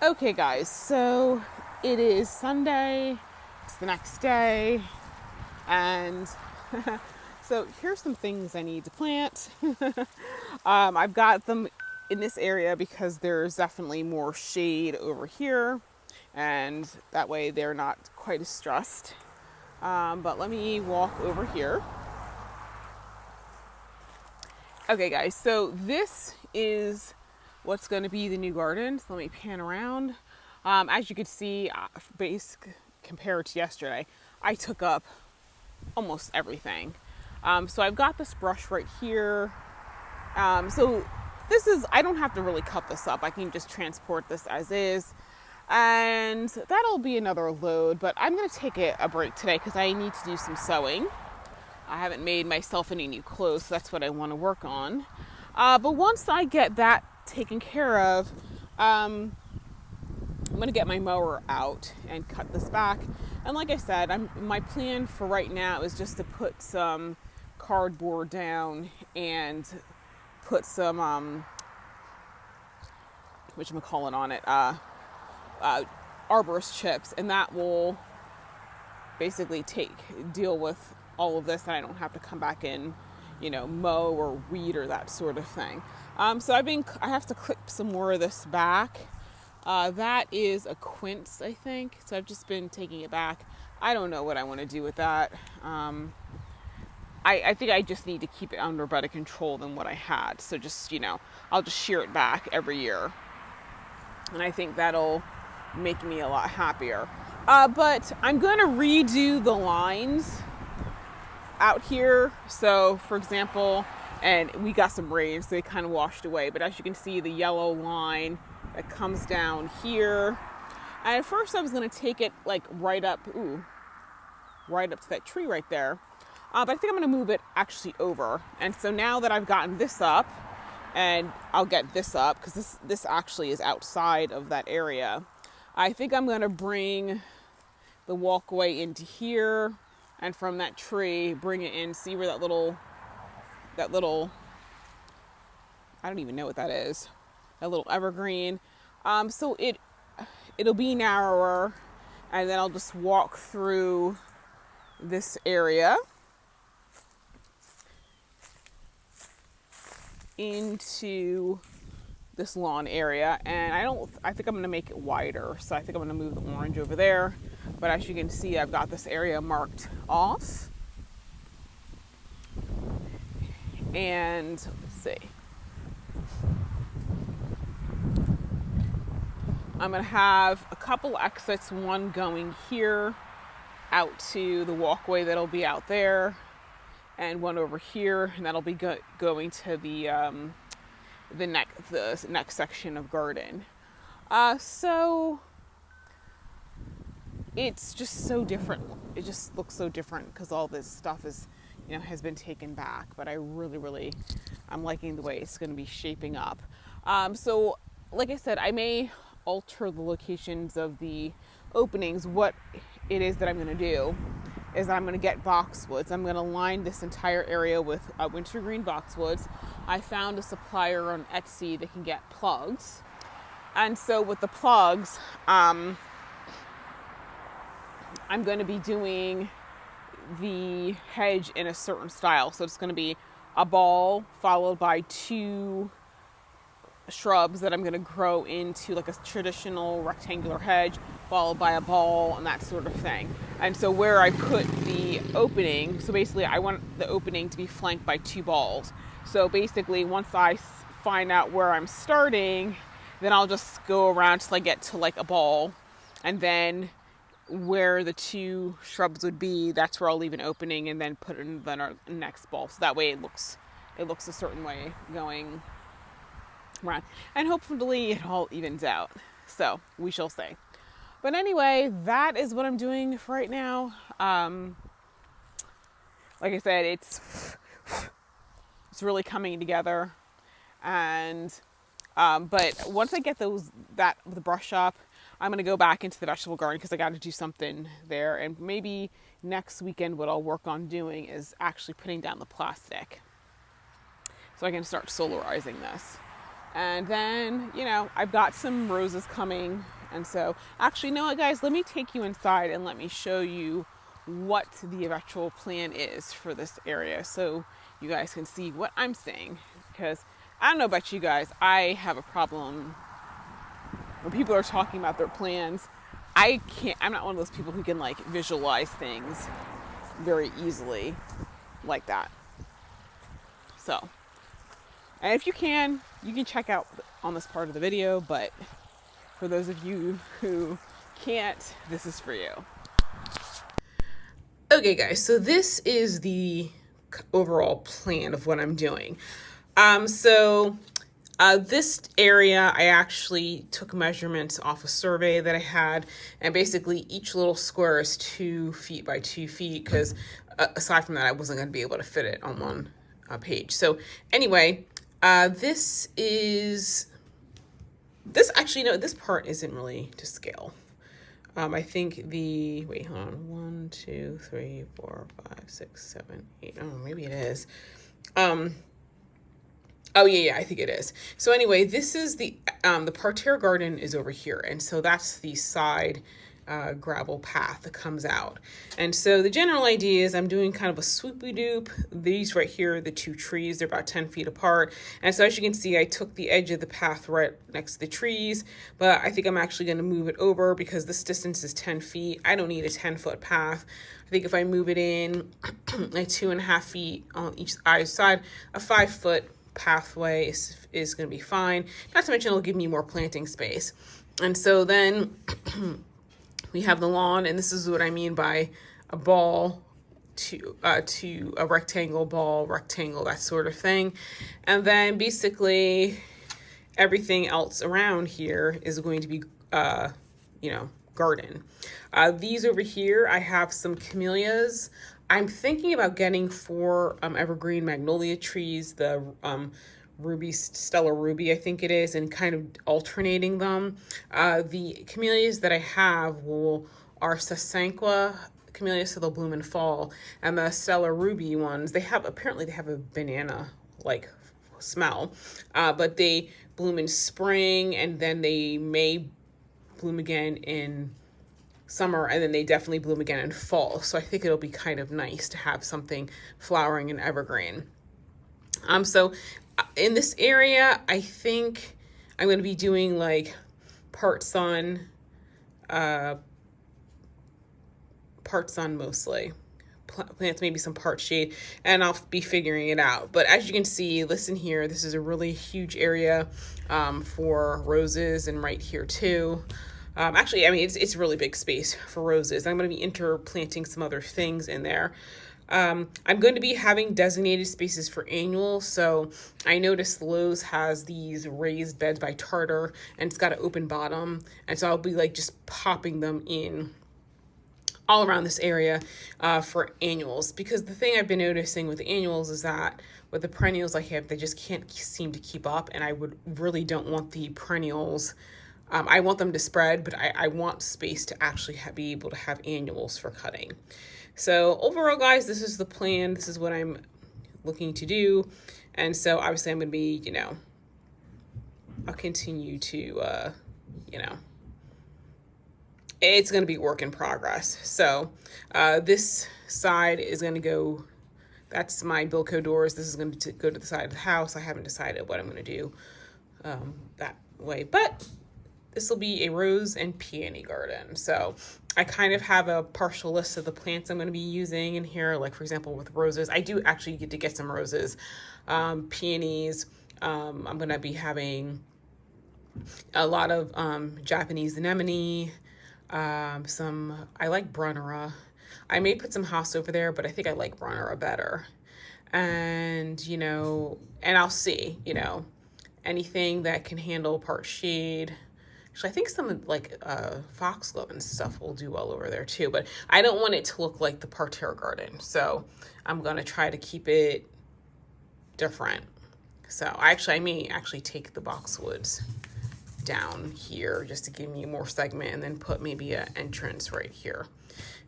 Okay, guys, so it is Sunday, it's the next day, and so here's some things I need to plant. I've got them in this area because there's definitely more shade over here, and that way they're not quite as stressed. But let me walk over here. Okay, guys, so this is what's going to be the new garden. So let me pan around. As you can see, compared to yesterday, I took up almost everything. So I've got this brush right here. So this is, I don't have to really cut this up. I can just transport this as is. And that'll be another load, but I'm going to take a break today because I need to do some sewing. I haven't made myself any new clothes, so that's what I want to work on. But once I get that taken care of, I'm going to get my mower out and cut this back. And like I said, my plan for right now is just to put some cardboard down and put some, whatchamacallit on it, arborist chips, and that will basically deal with all of this, and I don't have to come back in, mow or weed or that sort of thing. So I have to clip some more of this back. That is a quince, I think. So I've just been taking it back. I don't know what I want to do with that. I think I just need to keep it under better control than what I had. So just, I'll just shear it back every year. And I think that'll make me a lot happier. But I'm going to redo the lines out here. So for example, and we got some rain, so they kind of washed away, but as you can see, the yellow line that comes down here, and at first I was going to take it like right up to that tree right there, but I think I'm going to move it actually over. And so now that I've gotten this up, and I'll get this up because this actually is outside of that area, I think I'm going to bring the walkway into here, and from that tree, bring it in, see where that little, I don't even know what that is, that little evergreen. So it'll be narrower, and then I'll just walk through this area into this lawn area, and I think I'm going to make it wider. So I think I'm going to move the orange over there. But as you can see, I've got this area marked off. And let's see. I'm going to have a couple exits, one going here out to the walkway that'll be out there, and one over here, and that'll be going to the next section of garden. So it's just so different. It just looks so different because all this stuff is, has been taken back. But I really, I'm liking the way it's going to be shaping up. So like I said, I may alter the locations of the openings. What it is that I'm going to do is I'm going to get boxwoods. I'm going to line this entire area with wintergreen boxwoods. I found a supplier on Etsy that can get plugs. And so with the plugs, I'm going to be doing the hedge in a certain style. So it's going to be a ball followed by two shrubs that I'm going to grow into like a traditional rectangular hedge, followed by a ball and that sort of thing. And so where I put the opening, so basically I want the opening to be flanked by two balls. So basically once I find out where I'm starting, then I'll just go around till I get to like a ball, and then where the two shrubs would be, that's where I'll leave an opening and then put it in the next ball. So that way it looks a certain way going around, and hopefully it all evens out. So we shall see. But anyway, that is what I'm doing for right now. Like I said, it's really coming together, and but once I get the brush up, I'm going to go back into the vegetable garden because I got to do something there. And maybe next weekend what I'll work on doing is actually putting down the plastic so I can start solarizing this. And then, you know, I've got some roses coming. And so, actually, you know what, guys, let me take you inside and let me show you what the actual plan is for this area so you guys can see what I'm saying. Because I don't know about you guys, I have a problem when people are talking about their plans. I'm not one of those people who can like visualize things very easily like that. So, and if you can check out on this part of the video, but for those of you who can't, this is for you. Okay, guys, so this is the overall plan of what I'm doing. This area, I actually took measurements off a survey that I had, and basically each little square is 2 feet by 2 feet, because aside from that, I wasn't going to be able to fit it on one page. So anyway, this actually, no, this part isn't really to scale. I think wait, hold on, 1, 2, 3, 4, 5, 6, 7, 8, oh, maybe it is. Oh yeah, I think it is. So anyway, this is the parterre garden is over here, and so that's the side gravel path that comes out. And so the general idea is I'm doing kind of a swoopy doop. These right here are the 2 trees. They're about 10 feet apart. And so as you can see, I took the edge of the path right next to the trees, but I think I'm actually going to move it over because this distance is 10 feet. I don't need a 10-foot path. I think if I move it in like 2.5 feet on each side, a 5-foot pathway is going to be fine. Not to mention it'll give me more planting space. And so then we have the lawn, and this is what I mean by a ball to a rectangle, ball, rectangle, that sort of thing. And then basically everything else around here is going to be, garden. These over here, I have some camellias. I'm thinking about getting 4 evergreen magnolia trees, the ruby, Stella Ruby, I think it is, and kind of alternating them. The camellias that I have are Sasanqua camellias, so they'll bloom in fall, and the Stella Ruby ones, apparently they have a banana like smell, but they bloom in spring, and then they may bloom again in summer, and then they definitely bloom again in fall. So I think it'll be kind of nice to have something flowering in evergreen. So in this area, I think I'm going to be doing like part sun mostly. Plants maybe some part shade, and I'll be figuring it out. But as you can see, listen here, this is a really huge area for roses, and right here too. Actually, I mean, it's a really big space for roses. I'm going to be interplanting some other things in there. I'm going to be having designated spaces for annuals. So I noticed Lowe's has these raised beds by Tartar, and it's got an open bottom. And so I'll be like just popping them in all around this area for annuals. Because the thing I've been noticing with the annuals is that with the perennials I have, they just can't seem to keep up. And I really don't want the perennials. I want them to spread, but I want space to actually be able to have annuals for cutting. So overall, guys, this is the plan. This is what I'm looking to do. And so obviously I'm going to be, I'll continue to, it's going to be work in progress. So this side is going to go, that's my Bilco doors. This is going to go to the side of the house. I haven't decided what I'm going to do that way, but this will be a rose and peony garden. So I kind of have a partial list of the plants I'm going to be using in here. Like, for example, with roses, I do actually get some roses. Peonies, I'm going to be having a lot of Japanese anemone. I like Brunnera. I may put some house over there, but I think I like Brunnera better. And, and I'll see, anything that can handle part shade. Actually, I think some like foxglove and stuff will do well over there too, but I don't want it to look like the parterre garden. So I'm going to try to keep it different. So I may actually take the boxwoods down here just to give me more segment, and then put maybe an entrance right here.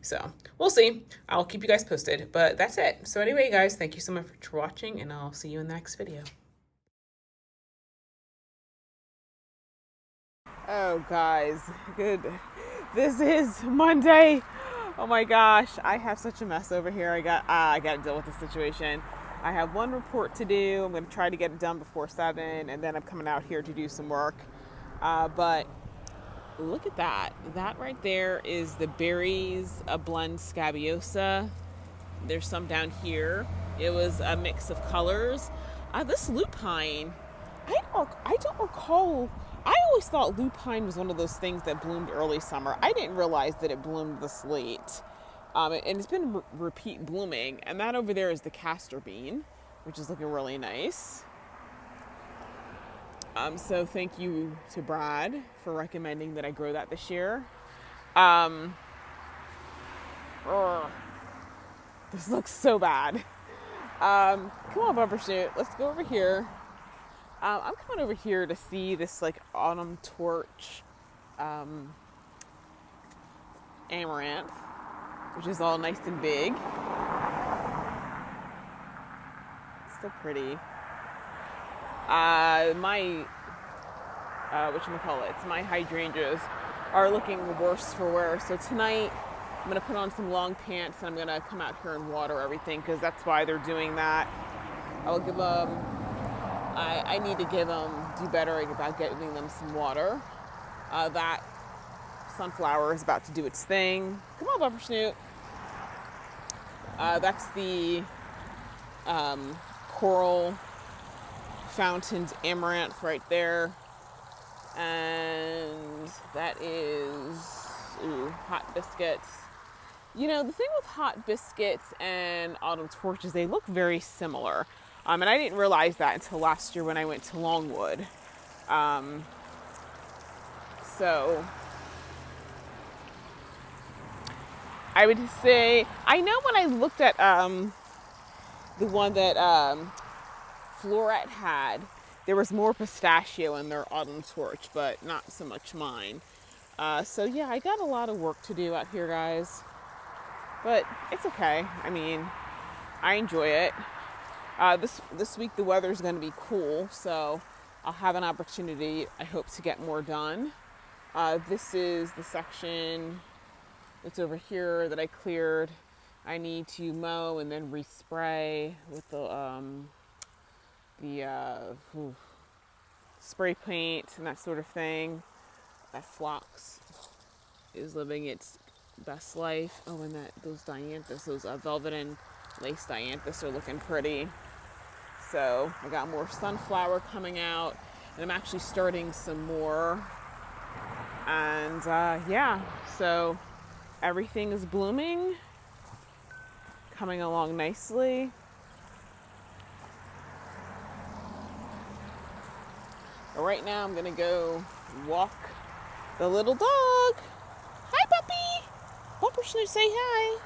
So we'll see. I'll keep you guys posted, but that's it. So anyway, guys, thank you so much for watching, and I'll see you in the next video. Oh, guys, good. This is Monday. Oh my gosh, I have such a mess over here. I got to deal with the situation. I have one report to do. I'm going to try to get it done before 7, and then I'm coming out here to do some work. But look at that. That right there is the berries, a blend scabiosa. There's some down here. It was a mix of colors. This lupine, I don't recall. I always thought lupine was one of those things that bloomed early summer. I didn't realize that it bloomed this late. And it's been repeat blooming. And that over there is the castor bean, which is looking really nice. So thank you to Brad for recommending that I grow that this year. This looks so bad. Come on, Bumbershoot. Let's go over here. I'm coming over here to see this like autumn torch amaranth, which is all nice and big. It's so pretty. My my hydrangeas are looking worse for wear. So tonight I'm gonna put on some long pants and I'm gonna come out here and water everything because that's why they're doing that. I'll give them. I need to do better about giving them some water. That sunflower is about to do its thing. Come on, Bumbershoot. That's the coral fountained amaranth right there. And that is hot biscuits. You know, the thing with hot biscuits and autumn torches, they look very similar. And I didn't realize that until last year when I went to Longwood. So I would say, I know when I looked at the one that Floret had, there was more pistachio in their autumn torch, but not so much mine. So yeah, I got a lot of work to do out here, guys. But it's okay. I mean, I enjoy it. This week the weather's going to be cool, so I'll have an opportunity, I hope, to get more done. This is the section that's over here that I cleared. I need to mow and then respray with the spray paint and that sort of thing. That phlox is living its best life. Oh, and those dianthus, those velvet and lace dianthus are looking pretty. So I got more sunflower coming out, and I'm actually starting some more. And yeah, so everything is blooming, coming along nicely. But right now I'm gonna go walk the little dog. Hi, puppy. Bumbershoot, say hi.